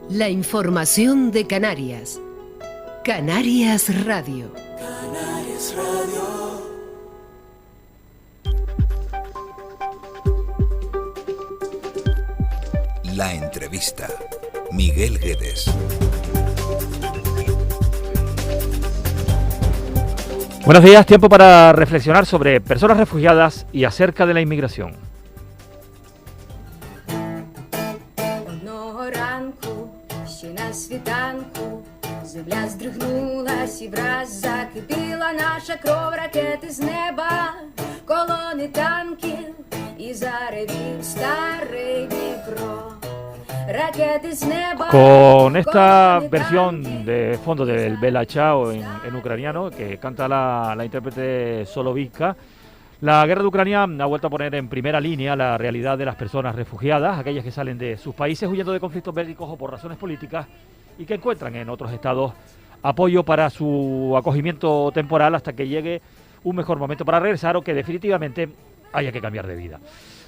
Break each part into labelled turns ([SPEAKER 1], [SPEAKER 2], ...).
[SPEAKER 1] La información de Canarias. Canarias Radio.
[SPEAKER 2] Canarias Radio.
[SPEAKER 3] La entrevista. Miguel Guedes.
[SPEAKER 4] Buenos días, tiempo para reflexionar sobre personas refugiadas y acerca de la inmigración.
[SPEAKER 5] Земля здригнулась і враз закипіла наша кров, ракети з неба, колони танків і заревів старий Дніпро.
[SPEAKER 4] Con esta versión de fondo del Bella Ciao en ucraniano que canta la intérprete Solovika, la guerra de Ucrania ha vuelto a poner en primera línea la realidad de las personas refugiadas, aquellas que salen de sus países huyendo de conflictos bélicos o por razones políticas y que encuentran en otros estados apoyo para su acogimiento temporal hasta que llegue un mejor momento para regresar o que definitivamente haya que cambiar de vida.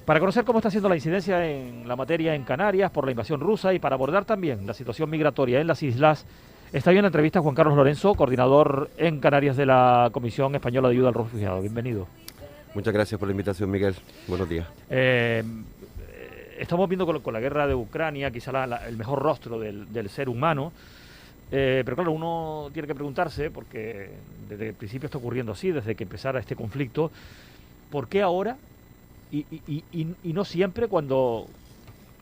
[SPEAKER 4] Para conocer cómo está siendo la incidencia en la materia en Canarias por la invasión rusa y para abordar también la situación migratoria en las islas, está hoy en la entrevista Juan Carlos Lorenzo, coordinador en Canarias de la Comisión Española de Ayuda al Refugiado. Bienvenido.
[SPEAKER 6] Muchas gracias por la invitación, Miguel. Buenos días.
[SPEAKER 4] Estamos viendo con la guerra de Ucrania quizá el mejor rostro del ser humano, pero claro, uno tiene que preguntarse, porque desde el principio está ocurriendo así, desde que empezara este conflicto, ¿por qué ahora y no siempre cuando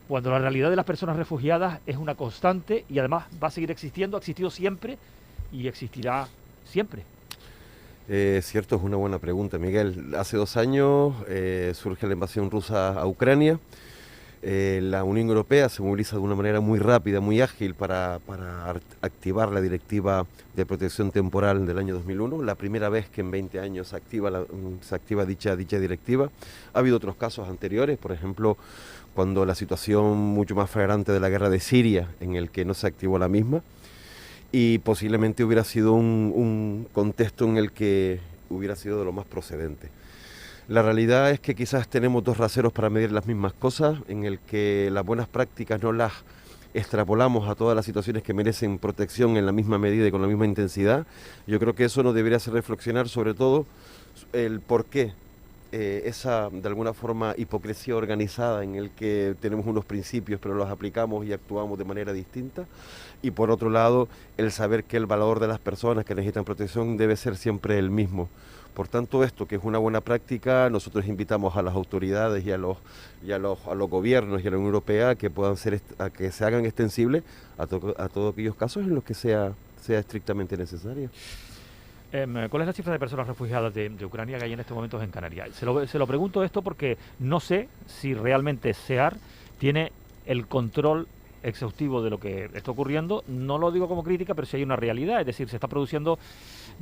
[SPEAKER 4] la realidad de las personas refugiadas es una constante y además va a seguir existiendo, ha existido siempre y existirá siempre?
[SPEAKER 6] Cierto, es una buena pregunta, Miguel. Hace 2 años surge la invasión rusa a Ucrania. La Unión Europea se moviliza de una manera muy rápida, muy ágil para activar la Directiva de Protección Temporal del año 2001, la primera vez que en 20 años se activa dicha directiva. Ha habido otros casos anteriores, por ejemplo, cuando la situación mucho más flagrante de la guerra de Siria, en el que no se activó la misma, y posiblemente hubiera sido un contexto en el que hubiera sido de lo más procedente. La realidad es que quizás tenemos 2 raseros para medir las mismas cosas, en el que las buenas prácticas no las extrapolamos a todas las situaciones que merecen protección en la misma medida y con la misma intensidad. Yo creo que eso nos debería hacer reflexionar sobre todo el por qué esa, de alguna forma, hipocresía organizada en el que tenemos unos principios pero los aplicamos y actuamos de manera distinta. Y por otro lado, el saber que el valor de las personas que necesitan protección debe ser siempre el mismo. Por tanto, esto que es una buena práctica, nosotros invitamos a las autoridades y a los gobiernos y a la Unión Europea a que se hagan extensibles a todos aquellos casos en los que sea estrictamente necesario.
[SPEAKER 4] ¿Cuál es la cifra de personas refugiadas de Ucrania que hay en estos momentos en Canarias? Se lo pregunto esto porque no sé si realmente SEAR tiene el control exhaustivo de lo que está ocurriendo. No lo digo como crítica, pero sí hay una realidad, es decir, se está produciendo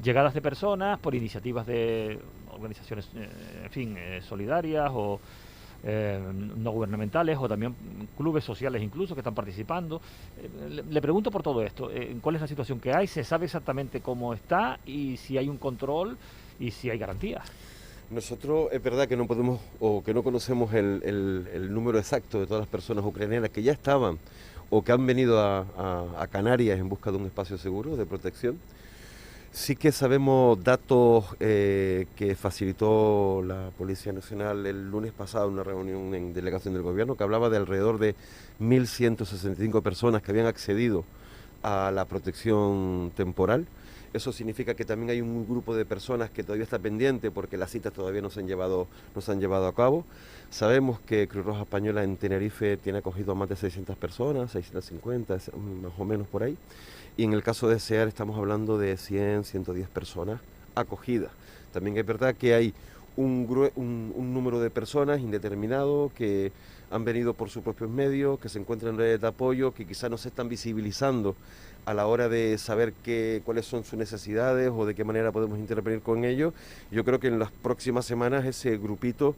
[SPEAKER 4] llegadas de personas por iniciativas de organizaciones, solidarias o no gubernamentales o también clubes sociales incluso que están participando. Le pregunto por todo esto, ¿cuál es la situación que hay? ¿Se sabe exactamente cómo está y si hay un control y si hay garantías?
[SPEAKER 6] Nosotros es verdad que no podemos o que no conocemos el número exacto de todas las personas ucranianas que ya estaban o que han venido a Canarias en busca de un espacio seguro de protección. Sí que sabemos datos que facilitó la Policía Nacional el lunes pasado en una reunión en delegación del gobierno que hablaba de alrededor de 1.165 personas que habían accedido a la protección temporal. Eso significa que también hay un grupo de personas que todavía está pendiente porque las citas todavía no se han llevado a cabo. Sabemos que Cruz Roja Española en Tenerife tiene acogido a más de 600 personas, 650, más o menos por ahí. Y en el caso de SEAR estamos hablando de 100, 110 personas acogidas. También es verdad que hay un número de personas indeterminado que han venido por sus propios medios, que se encuentran en redes de apoyo, que quizás no se están visibilizando a la hora de saber cuáles son sus necesidades o de qué manera podemos intervenir con ellos. Yo creo que en las próximas semanas ese grupo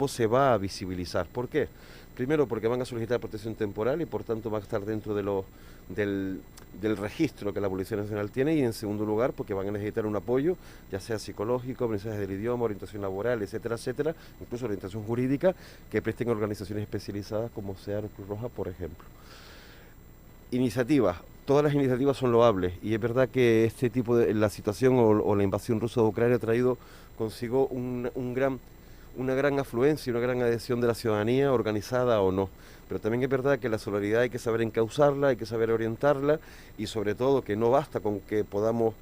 [SPEAKER 6] se va a visibilizar. ¿Por qué? Primero porque van a solicitar protección temporal y por tanto van a estar dentro del registro que la Policía Nacional tiene, y en segundo lugar porque van a necesitar un apoyo, ya sea psicológico, aprendizaje del idioma, orientación laboral, etcétera, incluso orientación jurídica, que presten organizaciones especializadas como SEAR o Cruz Roja, por ejemplo. Iniciativas. Todas las iniciativas son loables y es verdad que este tipo de la situación o la invasión rusa de Ucrania ha traído consigo una gran afluencia, una gran adhesión de la ciudadanía, organizada o no. Pero también es verdad que la solidaridad hay que saber encauzarla, hay que saber orientarla y sobre todo que no basta con que podamos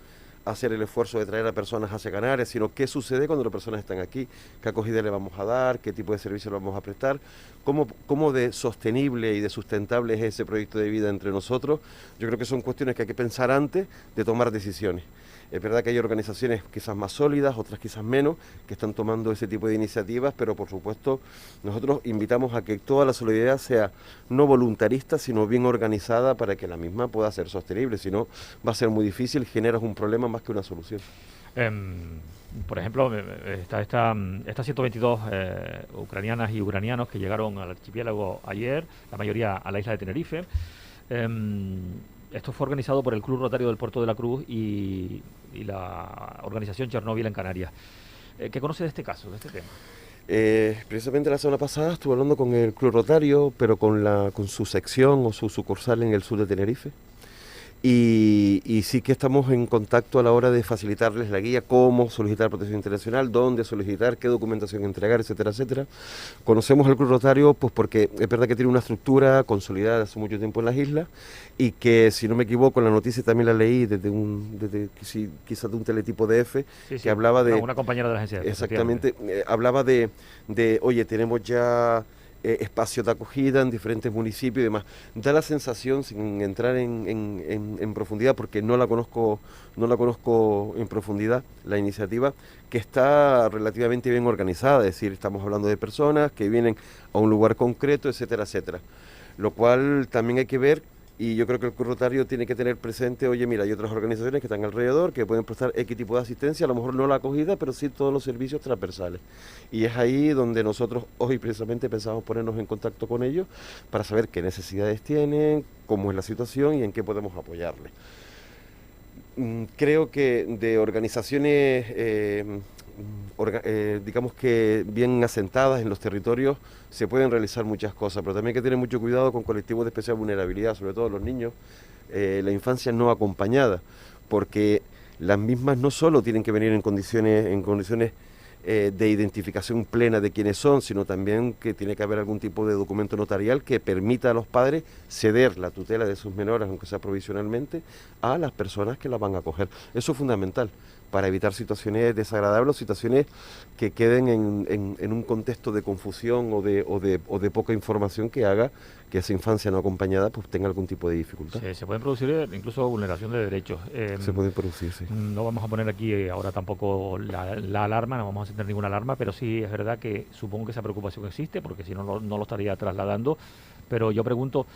[SPEAKER 6] hacer el esfuerzo de traer a personas hacia Canarias, sino qué sucede cuando las personas están aquí, qué acogida le vamos a dar, qué tipo de servicios le vamos a prestar, cómo de sostenible y de sustentable es ese proyecto de vida entre nosotros. Yo creo que son cuestiones que hay que pensar antes de tomar decisiones. Es verdad que hay organizaciones quizás más sólidas, otras quizás menos, que están tomando ese tipo de iniciativas, pero por supuesto nosotros invitamos a que toda la solidaridad sea no voluntarista, sino bien organizada para que la misma pueda ser sostenible, si no va a ser muy difícil, generas un problema más que una solución.
[SPEAKER 4] Por ejemplo, estas 122 ucranianas y ucranianos que llegaron al archipiélago ayer, la mayoría a la isla de Tenerife. Esto fue organizado por el Club Rotario del Puerto de la Cruz y la organización Chernóbil en Canarias. ¿Qué conoce de este caso, de este tema?
[SPEAKER 6] Precisamente la semana pasada estuve hablando con el Club Rotario, pero con su sección o su sucursal en el sur de Tenerife. Y sí que estamos en contacto a la hora de facilitarles la guía, cómo solicitar protección internacional, dónde solicitar, qué documentación entregar, etcétera, etcétera. Conocemos al Club Rotario pues porque es verdad que tiene una estructura consolidada hace mucho tiempo en las islas y que, si no me equivoco, la noticia también la leí quizás de un teletipo de F, que hablaba de...
[SPEAKER 4] una compañera de la agencia.
[SPEAKER 6] Exactamente, hablaba de, oye, tenemos ya... espacios de acogida en diferentes municipios y demás. Da la sensación, sin entrar en profundidad, porque no la conozco en profundidad, la iniciativa, que está relativamente bien organizada, es decir, estamos hablando de personas que vienen a un lugar concreto, etcétera, etcétera. Lo cual también hay que ver, y yo creo que el Club Rotario tiene que tener presente, oye, mira, hay otras organizaciones que están alrededor, que pueden prestar X tipo de asistencia, a lo mejor no la acogida, pero sí todos los servicios transversales. Y es ahí donde nosotros hoy precisamente pensamos ponernos en contacto con ellos para saber qué necesidades tienen, cómo es la situación y en qué podemos apoyarles. Creo que de organizaciones, digamos que bien asentadas en los territorios, se pueden realizar muchas cosas, pero también hay que tener mucho cuidado con colectivos de especial vulnerabilidad, sobre todo los niños, la infancia no acompañada, porque las mismas no solo tienen que venir en condiciones de identificación plena de quiénes son, sino también que tiene que haber algún tipo de documento notarial que permita a los padres ceder la tutela de sus menores, aunque sea provisionalmente, a las personas que las van a acoger. Eso es fundamental para evitar situaciones desagradables, situaciones que queden en un contexto de confusión o de poca información que haga que esa infancia no acompañada pues tenga algún tipo de dificultad.
[SPEAKER 4] Se pueden producir incluso vulneración de derechos.
[SPEAKER 6] Se pueden producir, sí.
[SPEAKER 4] No vamos a poner aquí ahora tampoco la alarma, no vamos a encender ninguna alarma, pero sí es verdad que supongo que esa preocupación existe, porque si no, no lo estaría trasladando. Pero yo pregunto,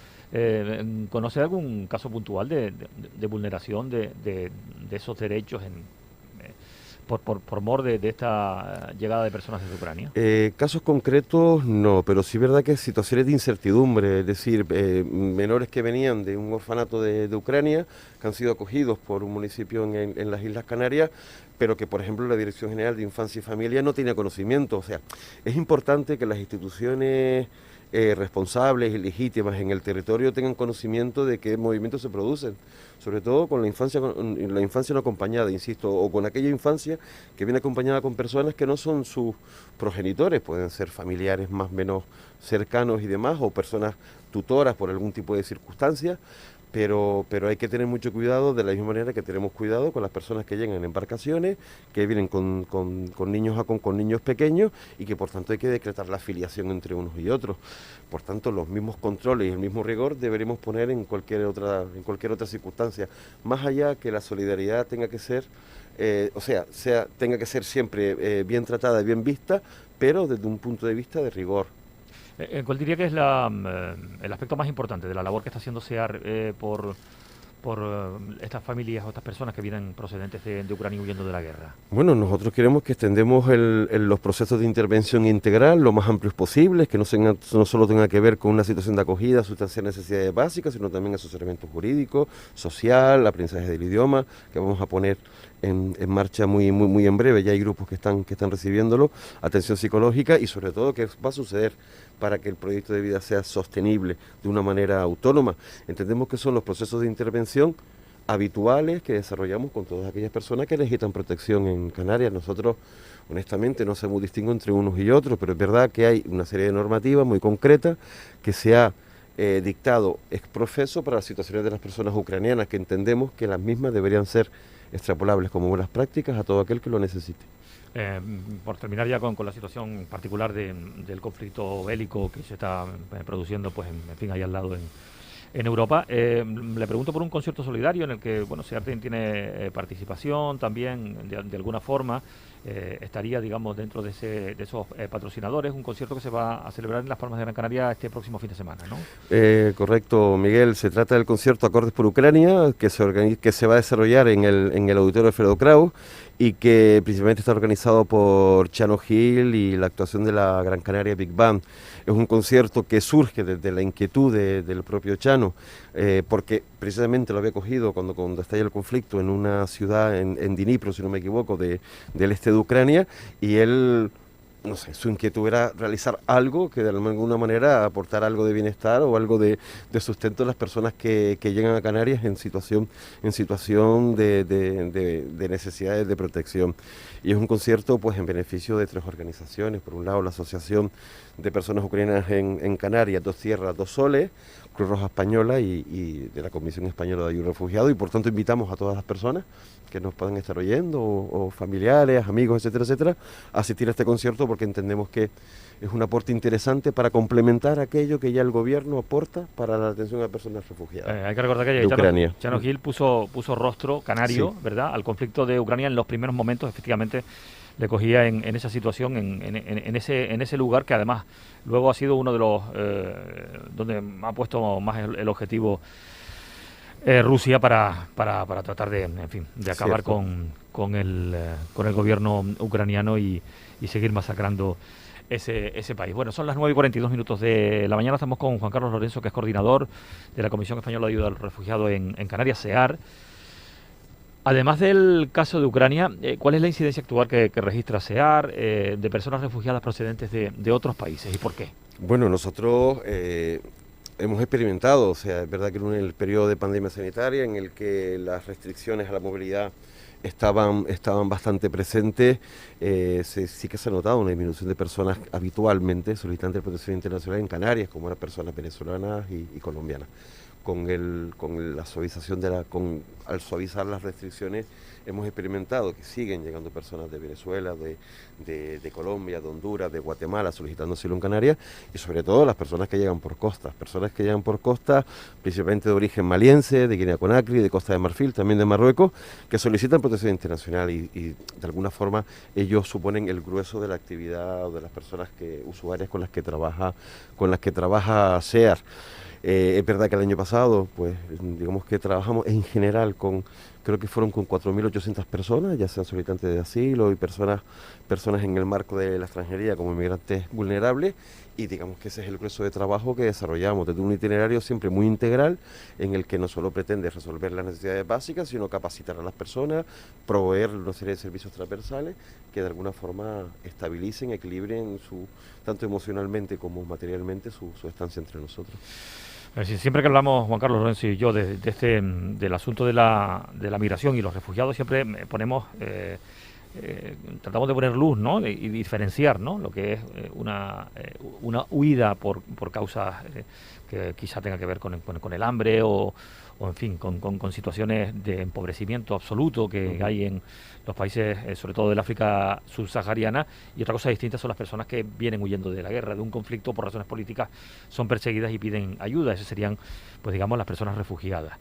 [SPEAKER 4] ¿conoce algún caso puntual de vulneración de esos derechos por mor de esta llegada de personas desde Ucrania?
[SPEAKER 6] Casos concretos no, pero sí es verdad que situaciones de incertidumbre, es decir, menores que venían de un orfanato de Ucrania, que han sido acogidos por un municipio en las Islas Canarias, pero que, por ejemplo, la Dirección General de Infancia y Familia no tenía conocimiento. O sea, es importante que las instituciones responsables y legítimas en el territorio tengan conocimiento de qué movimientos se producen, sobre todo con la infancia no acompañada, insisto, o con aquella infancia que viene acompañada con personas que no son sus progenitores, pueden ser familiares más o menos cercanos y demás, o personas tutoras por algún tipo de circunstancia. Pero hay que tener mucho cuidado, de la misma manera que tenemos cuidado con las personas que llegan en embarcaciones, que vienen con niños pequeños y que por tanto hay que decretar la filiación entre unos y otros. Por tanto, los mismos controles y el mismo rigor deberemos poner en cualquier otra circunstancia. Más allá que la solidaridad tenga que ser, tenga que ser siempre bien tratada y bien vista, pero desde un punto de vista de rigor.
[SPEAKER 4] ¿Cuál diría que es el aspecto más importante de la labor que está haciendo SEAR por estas familias o estas personas que vienen procedentes de Ucrania huyendo de la guerra?
[SPEAKER 6] Bueno, nosotros queremos que extendemos los procesos de intervención integral lo más amplios posibles, que no solo tenga que ver con una situación de acogida, sustancias necesidades básicas, sino también asesoramiento jurídico, social, aprendizaje del idioma, que vamos a poner en marcha muy en breve. Ya hay grupos que están recibiéndolo, atención psicológica y sobre todo que va a suceder para que el proyecto de vida sea sostenible de una manera autónoma. Entendemos que son los procesos de intervención habituales que desarrollamos con todas aquellas personas que necesitan protección en Canarias. Nosotros, honestamente, no hacemos distingo entre unos y otros, pero es verdad que hay una serie de normativas muy concretas que se ha dictado ex profeso para las situaciones de las personas ucranianas, que entendemos que las mismas deberían ser extrapolables como buenas prácticas a todo aquel que lo necesite.
[SPEAKER 4] Por terminar ya con la situación particular del conflicto bélico que se está produciendo, pues en fin, ahí al lado en Europa, le pregunto por un concierto solidario en el que, bueno, SEAR tiene participación también de alguna forma, estaría, digamos, dentro de esos patrocinadores, un concierto que se va a celebrar en Las Palmas de Gran Canaria este próximo fin de semana, ¿no?
[SPEAKER 6] Correcto, Miguel, se trata del concierto Acordes por Ucrania, que se va a desarrollar en el auditorio Alfredo Kraus, y que principalmente está organizado por Chano Gil y la actuación de la Gran Canaria Big Band. Es un concierto que surge desde la inquietud del propio Chano, porque precisamente lo había cogido cuando estalla el conflicto en una ciudad en Dnipro, si no me equivoco, del este de Ucrania, y él, no sé, su inquietud era realizar algo que de alguna manera aportara algo de bienestar o algo de sustento a las personas que llegan a Canarias en situación de necesidades de protección. Y es un concierto pues en beneficio de 3 organizaciones. Por un lado, la Asociación de Personas Ucranianas en Canarias, Dos Tierras, Dos Soles, Cruz Roja Española y de la Comisión Española de Ayuda a Refugiados, y por tanto invitamos a todas las personas que nos puedan estar oyendo, o familiares, amigos, etcétera, etcétera, a asistir a este concierto, porque entendemos que es un aporte interesante para complementar aquello que ya el gobierno aporta para la atención a personas refugiadas.
[SPEAKER 4] Hay que recordar que Chano Gil puso rostro canario, sí, ¿verdad?, al conflicto de Ucrania en los primeros momentos. Efectivamente le cogía en esa situación, en ese lugar, que además luego ha sido uno de los donde ha puesto más el objetivo Rusia para tratar de acabar con el gobierno ucraniano y seguir masacrando ese país. Bueno, son las 9:42 de la mañana. Estamos con Juan Carlos Lorenzo, que es coordinador de la Comisión Española de Ayuda al Refugiado en Canarias, SEAR. Además del caso de Ucrania, ¿cuál es la incidencia actual que registra SEAR de personas refugiadas procedentes de otros países, y por qué? Bueno,
[SPEAKER 6] nosotros hemos experimentado, o sea, es verdad que en el periodo de pandemia sanitaria, en el que las restricciones a la movilidad estaban bastante presentes, sí que se ha notado una disminución de personas habitualmente solicitantes de protección internacional en Canarias, como eran personas venezolanas y colombianas. Al suavizar las restricciones, hemos experimentado que siguen llegando personas de Venezuela, de Colombia, de Honduras, de Guatemala, solicitando asilo en Canarias, y sobre todo las personas que llegan por costa, principalmente de origen maliense, de Guinea-Conakry, de Costa de Marfil, también de Marruecos, que solicitan protección internacional, y de alguna forma ellos suponen el grueso de la actividad de las personas usuarias con las que trabaja SEAR. Es verdad que el año pasado, pues digamos que trabajamos en general creo que fueron con 4.800 personas, ya sean solicitantes de asilo y personas en el marco de la extranjería como inmigrantes vulnerables, y digamos que ese es el grueso de trabajo que desarrollamos, desde un itinerario siempre muy integral, en el que no solo pretende resolver las necesidades básicas, sino capacitar a las personas, proveer una serie de servicios transversales que de alguna forma estabilicen, equilibren tanto emocionalmente como materialmente su estancia entre nosotros.
[SPEAKER 4] Siempre que hablamos, Juan Carlos Lorenzo y yo, del asunto de la migración y los refugiados, siempre ponemos, tratamos de poner luz, ¿no?, y diferenciar, ¿no?, lo que es una huida por causas que quizá tenga que ver con el hambre o en fin, con situaciones de empobrecimiento absoluto que hay en los países, sobre todo del África subsahariana, y otra cosa distinta son las personas que vienen huyendo de la guerra, de un conflicto, por razones políticas, son perseguidas y piden ayuda. Esas serían, pues digamos, las personas refugiadas.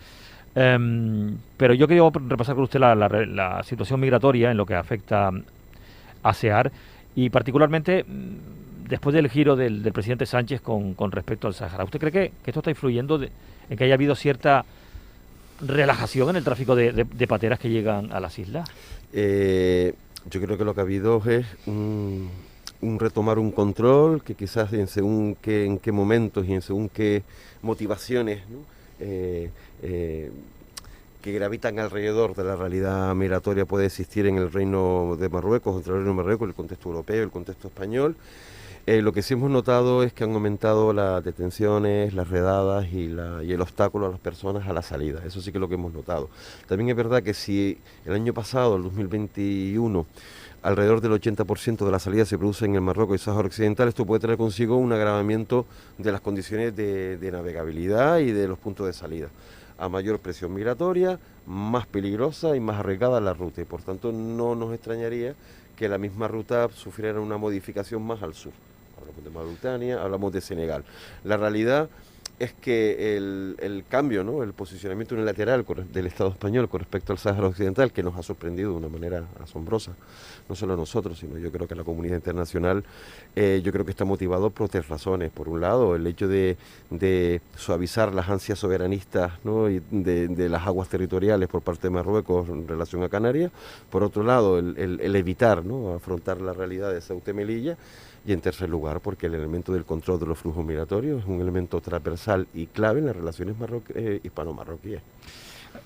[SPEAKER 4] Pero yo quería repasar con usted la situación migratoria en lo que afecta a SEAR, y particularmente después del giro del presidente Sánchez con respecto al Sáhara. ¿Usted cree que esto está influyendo en que haya habido cierta relajación en el tráfico de pateras que llegan a las islas?
[SPEAKER 6] Yo creo que lo que ha habido es un retomar un control que quizás en qué momentos y en según qué motivaciones, ¿no?, que gravitan alrededor de la realidad migratoria puede existir en el Reino de Marruecos, entre el Reino de Marruecos, el contexto europeo, el contexto español. Lo que sí hemos notado es que han aumentado las detenciones, las redadas y el obstáculo a las personas a la salida. Eso sí que es lo que hemos notado. También es verdad que si el año pasado, el 2021, alrededor del 80% de la salida se produce en el Marruecos y Sáhara Occidental, esto puede tener consigo un agravamiento de las condiciones de navegabilidad y de los puntos de salida. A mayor presión migratoria, más peligrosa y más arriesgada la ruta, y por tanto no nos extrañaría que la misma ruta sufriera una modificación más al sur. Hablamos de Mauritania, hablamos de Senegal. La realidad es que el cambio, ¿no?, el posicionamiento unilateral del Estado español con respecto al Sáhara Occidental, que nos ha sorprendido de una manera asombrosa, no solo a nosotros, sino yo creo que a la comunidad internacional, yo creo que está motivado por tres razones. Por un lado, el hecho de suavizar las ansias soberanistas, ¿no?, y de las aguas territoriales por parte de Marruecos en relación a Canarias. Por otro lado, el evitar, ¿no?, afrontar la realidad de Ceuta y Melilla. Y en tercer lugar, porque el elemento del control de los flujos migratorios es un elemento transversal y clave en las relaciones hispano-marroquíes.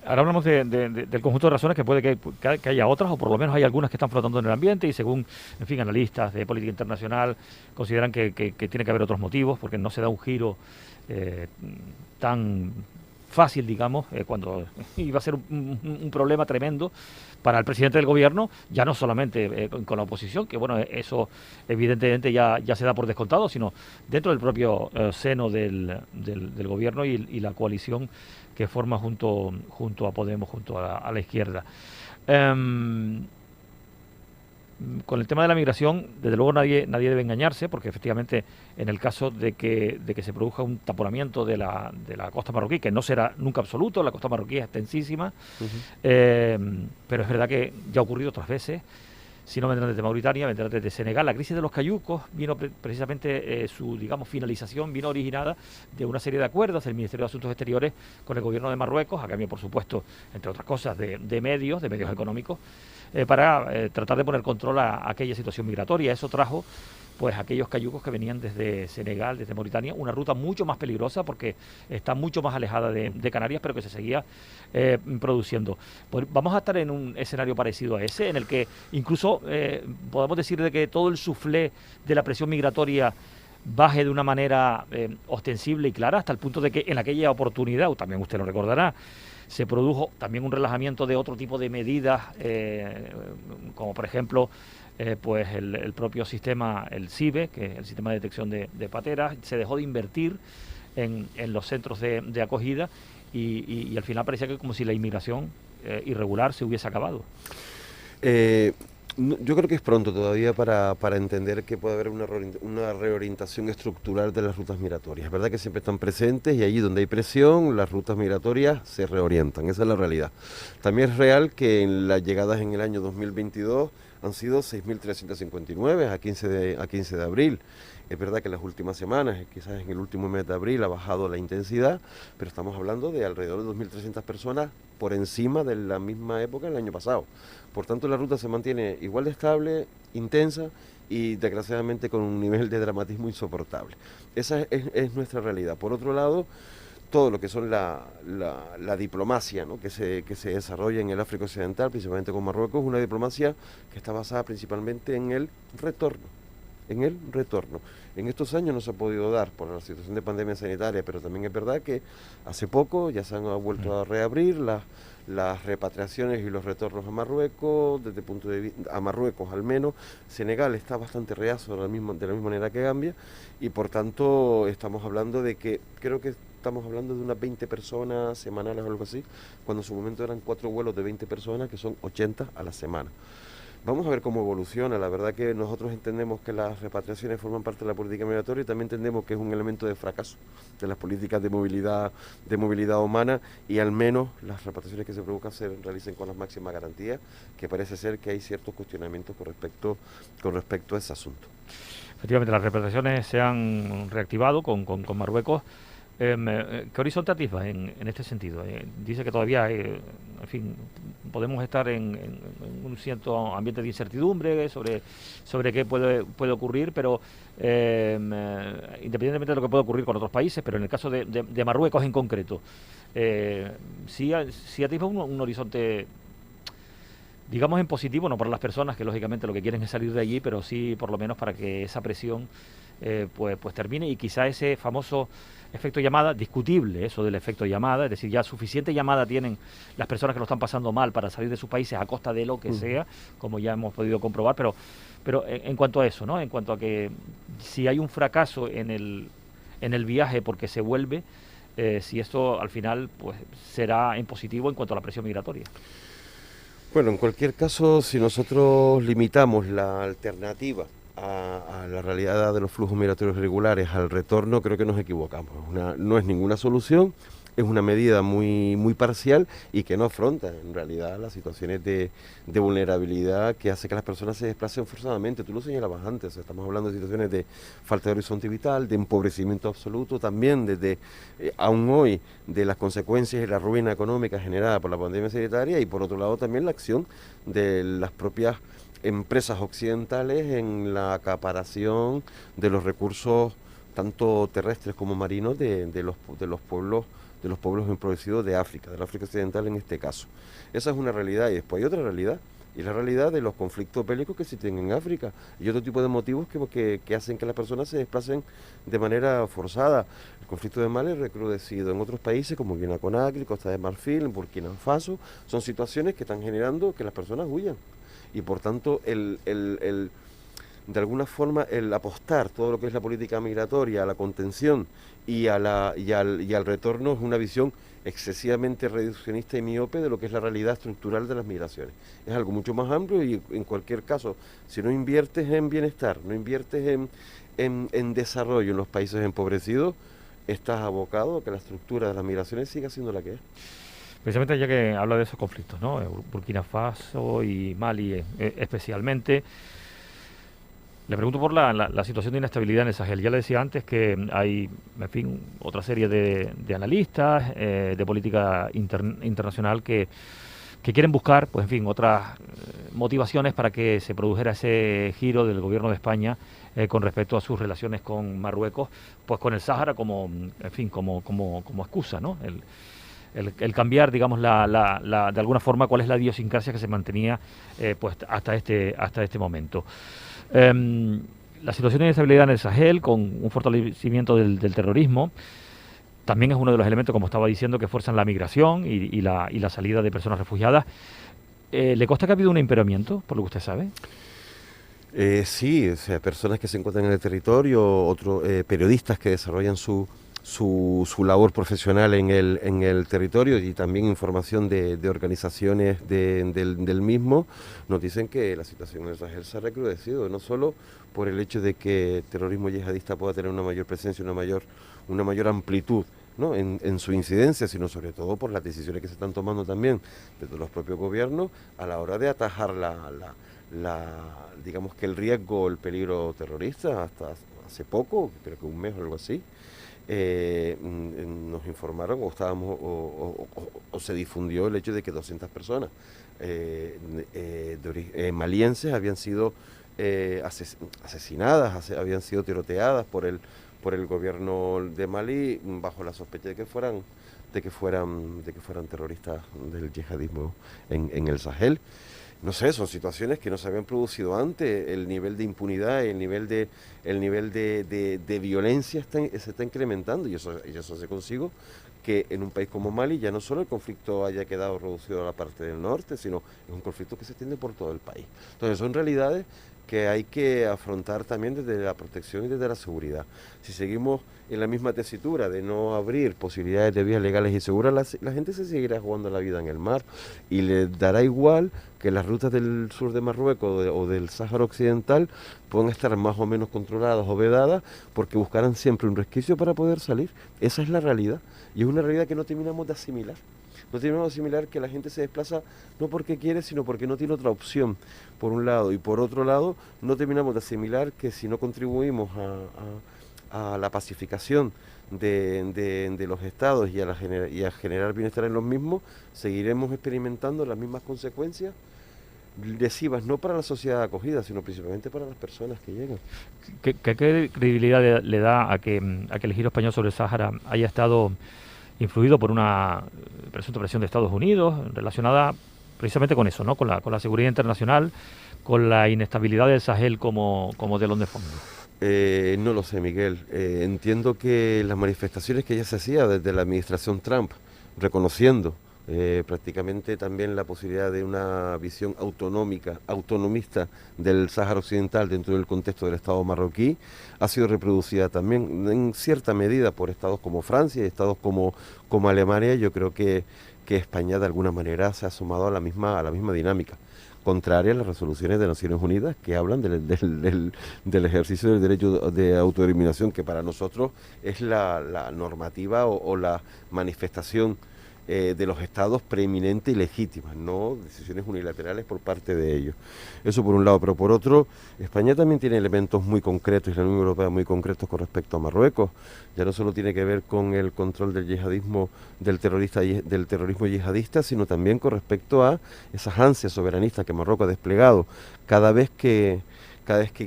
[SPEAKER 4] Ahora hablamos del conjunto de razones, que puede que haya otras, o por lo menos hay algunas que están flotando en el ambiente, y según, en fin, analistas de política internacional consideran que tiene que haber otros motivos, porque no se da un giro tan fácil, digamos, cuando iba a ser un problema tremendo para el presidente del gobierno, ya no solamente con la oposición, que bueno, eso evidentemente ya se da por descontado, sino dentro del propio seno del gobierno y la coalición que forma junto a Podemos, junto a la izquierda. Con el tema de la migración, desde luego nadie debe engañarse, porque efectivamente en el caso de que se produzca un taponamiento de la costa marroquí, que no será nunca absoluto, la costa marroquí es extensísima, pero es verdad que ya ha ocurrido otras veces. Si no vendrán desde Mauritania, vendrán desde Senegal. La crisis de los cayucos vino precisamente, su, digamos, finalización vino originada de una serie de acuerdos del Ministerio de Asuntos Exteriores con el gobierno de Marruecos, a cambio, por supuesto, entre otras cosas, de medios económicos, para tratar de poner control a aquella situación migratoria. Eso trajo pues aquellos cayucos que venían desde Senegal, desde Mauritania, una ruta mucho más peligrosa porque está mucho más alejada de Canarias, pero que se seguía produciendo. Pues vamos a estar en un escenario parecido a ese, en el que incluso podemos decir de que todo el suflé de la presión migratoria baje de una manera ostensible y clara, hasta el punto de que en aquella oportunidad, también usted lo recordará, se produjo también un relajamiento de otro tipo de medidas, como por ejemplo pues el propio sistema, el SIBE, que es el sistema de detección de pateras. Se dejó de invertir en los centros de acogida y al final parecía que como si la inmigración irregular se hubiese acabado.
[SPEAKER 6] Yo creo que es pronto todavía para entender que puede haber una reorientación estructural de las rutas migratorias. Es verdad que siempre están presentes y allí donde hay presión, las rutas migratorias se reorientan. Esa es la realidad. También es real que en las llegadas en el año 2022 han sido 6.359 a 15 de abril. Es verdad que en las últimas semanas, quizás en el último mes de abril, ha bajado la intensidad, pero estamos hablando de alrededor de 2.300 personas por encima de la misma época del año pasado. Por tanto, la ruta se mantiene igual de estable, intensa y desgraciadamente con un nivel de dramatismo insoportable. Esa es nuestra realidad. Por otro lado, todo lo que son la diplomacia, ¿no?, que se desarrolla en el África Occidental, principalmente con Marruecos, una diplomacia que está basada principalmente en el retorno. En estos años no se ha podido dar por la situación de pandemia sanitaria, pero también es verdad que hace poco ya se han vuelto a reabrir las repatriaciones y los retornos a Marruecos, desde el punto de vista, a Marruecos al menos. Senegal está bastante reacio de la misma manera que Gambia, y por tanto estamos hablando de que, creo que estamos hablando de unas 20 personas semanales o algo así, cuando en su momento eran 4 vuelos de 20 personas, que son 80 a la semana. Vamos a ver cómo evoluciona. La verdad que nosotros entendemos que las repatriaciones forman parte de la política migratoria y también entendemos que es un elemento de fracaso de las políticas de movilidad humana, y al menos las repatriaciones que se produzcan se realicen con las máximas garantías, que parece ser que hay ciertos cuestionamientos con respecto a ese asunto.
[SPEAKER 4] Efectivamente, las repatriaciones se han reactivado con Marruecos. ¿Qué horizonte atisba en este sentido? Dice que todavía, en fin, podemos estar en un cierto ambiente de incertidumbre sobre qué puede ocurrir, pero independientemente de lo que pueda ocurrir con otros países, pero en el caso de Marruecos en concreto, sí atisba un horizonte digamos en positivo, no para las personas que lógicamente lo que quieren es salir de allí, pero sí por lo menos para que esa presión pues termine, y quizá ese famoso efecto llamada, discutible eso del efecto llamada, es decir, ya suficiente llamada tienen las personas que lo están pasando mal para salir de sus países a costa de lo que sea, como ya hemos podido comprobar, pero en cuanto a eso, ¿no? En cuanto a que si hay un fracaso en el viaje porque se vuelve, si esto al final pues será en positivo en cuanto a la presión migratoria.
[SPEAKER 6] Bueno, en cualquier caso, si nosotros limitamos la alternativa a la realidad de los flujos migratorios regulares al retorno, creo que nos equivocamos. No es ninguna solución, es una medida muy, muy parcial y que no afronta en realidad las situaciones de vulnerabilidad que hace que las personas se desplacen forzadamente. Tú lo señalabas antes, estamos hablando de situaciones de falta de horizonte vital, de empobrecimiento absoluto, también desde aún hoy de las consecuencias y la ruina económica generada por la pandemia sanitaria, y por otro lado también la acción de las propias empresas occidentales en la acaparación de los recursos tanto terrestres como marinos de los pueblos empobrecidos de África, del África Occidental en este caso. Esa es una realidad, y después hay otra realidad, y la realidad de los conflictos bélicos que existen en África, y otro tipo de motivos que hacen que las personas se desplacen de manera forzada. El conflicto de Mali es recrudecido en otros países como Guinea-Conakry, Costa de Marfil, en Burkina Faso. Son situaciones que están generando que las personas huyan, y por tanto de alguna forma el apostar todo lo que es la política migratoria a la contención y al retorno es una visión excesivamente reduccionista y miope de lo que es la realidad estructural de las migraciones. Es algo mucho más amplio, y en cualquier caso, si no inviertes en bienestar, no inviertes en desarrollo en los países empobrecidos, estás abocado a que la estructura de las migraciones siga siendo la que es.
[SPEAKER 4] Precisamente ya que habla de esos conflictos, ¿no? Burkina Faso y Mali especialmente, le pregunto por la situación de inestabilidad en el Sahel. Ya le decía antes que hay, en fin, otra serie de analistas de política internacional que quieren buscar, pues en fin, otras motivaciones para que se produjera ese giro del gobierno de España con respecto a sus relaciones con Marruecos, pues con el Sáhara como, en fin, como excusa, ¿no? El cambiar, digamos, de alguna forma cuál es la idiosincrasia que se mantenía pues hasta este momento. La situación de inestabilidad en el Sahel, con un fortalecimiento del terrorismo, también es uno de los elementos, como estaba diciendo, que fuerzan la migración y la salida de personas refugiadas. ¿Le consta que ha habido un empeoramiento, por lo que usted sabe?
[SPEAKER 6] Sí, o sea, personas que se encuentran en el territorio, otros periodistas que desarrollan su labor profesional en el territorio, y también información de organizaciones del mismo, nos dicen que la situación en el Sahel se ha recrudecido, no solo por el hecho de que el terrorismo yihadista pueda tener una mayor presencia, una mayor amplitud, ¿no? en su incidencia, sino sobre todo por las decisiones que se están tomando también desde los propios gobiernos a la hora de atajar digamos que el riesgo, el peligro terrorista. Hasta hace poco, creo que un mes o algo así, nos informaron o se difundió el hecho de que 200 personas malienses habían sido asesinadas, habían sido tiroteadas por el gobierno de Mali bajo la sospecha de que fueran terroristas del yihadismo en el Sahel. No sé, son situaciones que no se habían producido antes. El nivel de impunidad, el nivel de violencia se está incrementando, y eso hace consigo que en un país como Mali ya no solo el conflicto haya quedado reducido a la parte del norte, sino es un conflicto que se extiende por todo el país. Entonces son realidades que hay que afrontar también desde la protección y desde la seguridad. Si seguimos en la misma tesitura de no abrir posibilidades de vías legales y seguras, la gente se seguirá jugando la vida en el mar, y le dará igual que las rutas del sur de Marruecos o del Sáhara Occidental puedan estar más o menos controladas o vedadas, porque buscarán siempre un resquicio para poder salir. Esa es la realidad, y es una realidad que no terminamos de asimilar. No terminamos de asimilar que la gente se desplaza no porque quiere, sino porque no tiene otra opción, por un lado. Y por otro lado, no terminamos de asimilar que si no contribuimos a la pacificación de los estados y a generar bienestar en los mismos, seguiremos experimentando las mismas consecuencias lesivas, no para la sociedad acogida, sino principalmente para las personas que llegan.
[SPEAKER 4] ¿Qué credibilidad le da a que el giro español sobre el Sáhara haya estado influido por una presunta presión de Estados Unidos relacionada precisamente con eso, ¿no? Con la seguridad internacional, con la inestabilidad del Sahel como telón de fondo.
[SPEAKER 6] No lo sé, Miguel. Entiendo que las manifestaciones que ya se hacía desde la administración Trump, reconociendo prácticamente también la posibilidad de una visión autonomista del Sáhara Occidental dentro del contexto del Estado marroquí, ha sido reproducida también en cierta medida por estados como Francia y estados como Alemania. Yo creo que España de alguna manera se ha sumado a la misma dinámica, contraria a las resoluciones de Naciones Unidas que hablan del ejercicio del derecho de autodeterminación, que para nosotros es la normativa o la manifestación de los estados preeminente y legítimas, no decisiones unilaterales por parte de ellos. Eso por un lado, pero por otro, España también tiene elementos muy concretos y la Unión Europea muy concretos con respecto a Marruecos. Ya no solo tiene que ver con el control del yihadismo, del terrorismo yihadista, sino también con respecto a esas ansias soberanistas que Marruecos ha desplegado cada vez que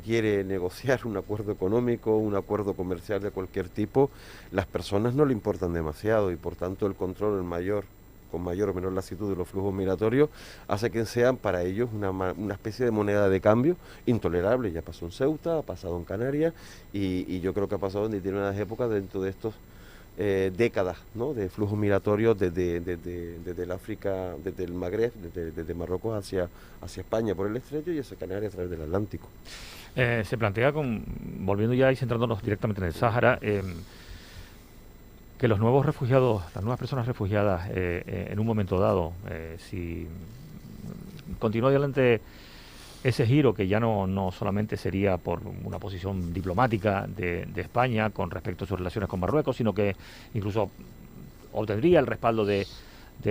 [SPEAKER 6] quiere negociar un acuerdo económico, un acuerdo comercial de cualquier tipo. Las personas no le importan demasiado y por tanto el control con mayor o menor latitud de los flujos migratorios hace que sean para ellos una especie de moneda de cambio intolerable. Ya pasó en Ceuta, ha pasado en Canarias y yo creo que ha pasado en determinadas épocas dentro de estos décadas, ¿no?, de flujos migratorios desde el África, desde el Magreb, desde Marruecos hacia España por el estrecho y hacia Canarias a través del Atlántico.
[SPEAKER 4] Se plantea, volviendo ya y centrándonos directamente en el Sáhara, que los nuevos refugiados, las nuevas personas refugiadas, en un momento dado, si continúa adelante ese giro, que ya no solamente sería por una posición diplomática de España con respecto a sus relaciones con Marruecos, sino que incluso obtendría el respaldo de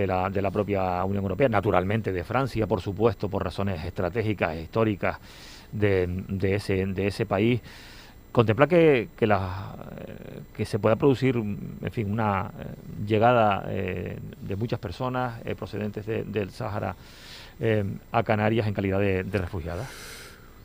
[SPEAKER 4] la propia Unión Europea, naturalmente de Francia, por supuesto, por razones estratégicas e históricas de ese país. Contempla que se pueda producir, en fin, una llegada de muchas personas procedentes del Sáhara a Canarias en calidad de refugiadas.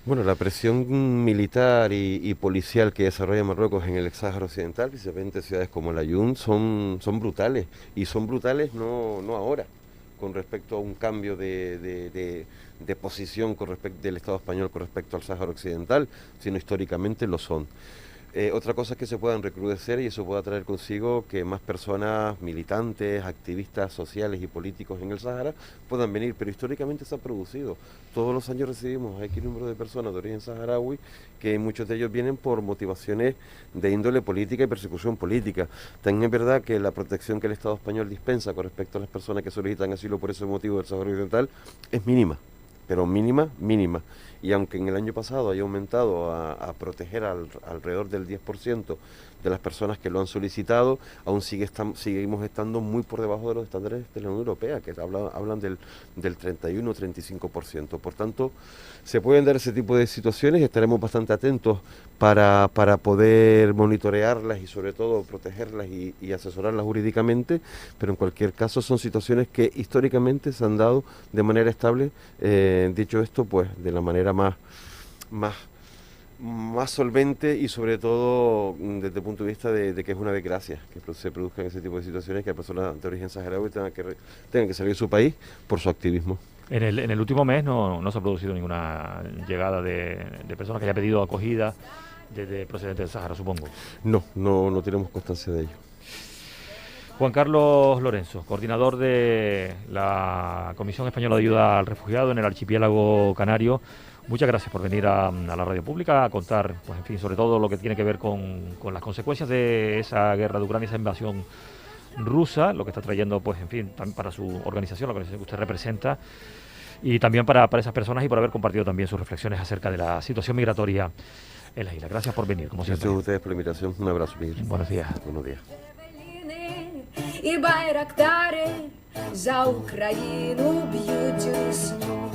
[SPEAKER 6] Bueno, la presión militar y policial que desarrolla Marruecos en el Sáhara Occidental, principalmente ciudades como el Aaiún, son brutales, y son brutales no ahora, con respecto a un cambio de posición del Estado español con respecto al Sáhara Occidental, sino históricamente lo son. Otra cosa es que se puedan recrudecer y eso pueda traer consigo que más personas, militantes, activistas sociales y políticos en el Sáhara puedan venir, pero históricamente se ha producido. Todos los años recibimos X número de personas de origen saharaui, que muchos de ellos vienen por motivaciones de índole política y persecución política. También es verdad que la protección que el Estado español dispensa con respecto a las personas que solicitan asilo por ese motivo del Sáhara Occidental es mínima, pero mínima. Y aunque en el año pasado haya aumentado a proteger alrededor del 10% de las personas que lo han solicitado, aún seguimos estando muy por debajo de los estándares de la Unión Europea, que hablan del 31-35%. Por tanto, se pueden dar ese tipo de situaciones y estaremos bastante atentos para poder monitorearlas y sobre todo protegerlas y asesorarlas jurídicamente, pero en cualquier caso son situaciones que históricamente se han dado de manera estable, dicho esto, pues de la manera más solvente y sobre todo desde el punto de vista de que es una desgracia que se produzcan ese tipo de situaciones, que personas de origen saharaui tengan que salir de su país por su activismo.
[SPEAKER 4] En el último mes no se ha producido ninguna llegada de personas que haya pedido acogida desde procedentes del Sáhara, supongo. No tenemos constancia de ello. Juan Carlos Lorenzo, coordinador de la Comisión Española de Ayuda al Refugiado en el archipiélago canario. Muchas gracias por venir a la radio pública a contar, pues en fin, sobre todo lo que tiene que ver con las consecuencias de esa guerra de Ucrania, esa invasión rusa, lo que está trayendo, pues en fin, para su organización, la organización que usted representa, y también para esas personas y por haber compartido también sus reflexiones acerca de la situación migratoria en la isla. Gracias por venir, como siempre.
[SPEAKER 6] Gracias a ustedes por la invitación. Un abrazo, Miguel.
[SPEAKER 4] Buenos días.
[SPEAKER 6] Buenos días.
[SPEAKER 5] І байрактари за Україну б'ють у сну.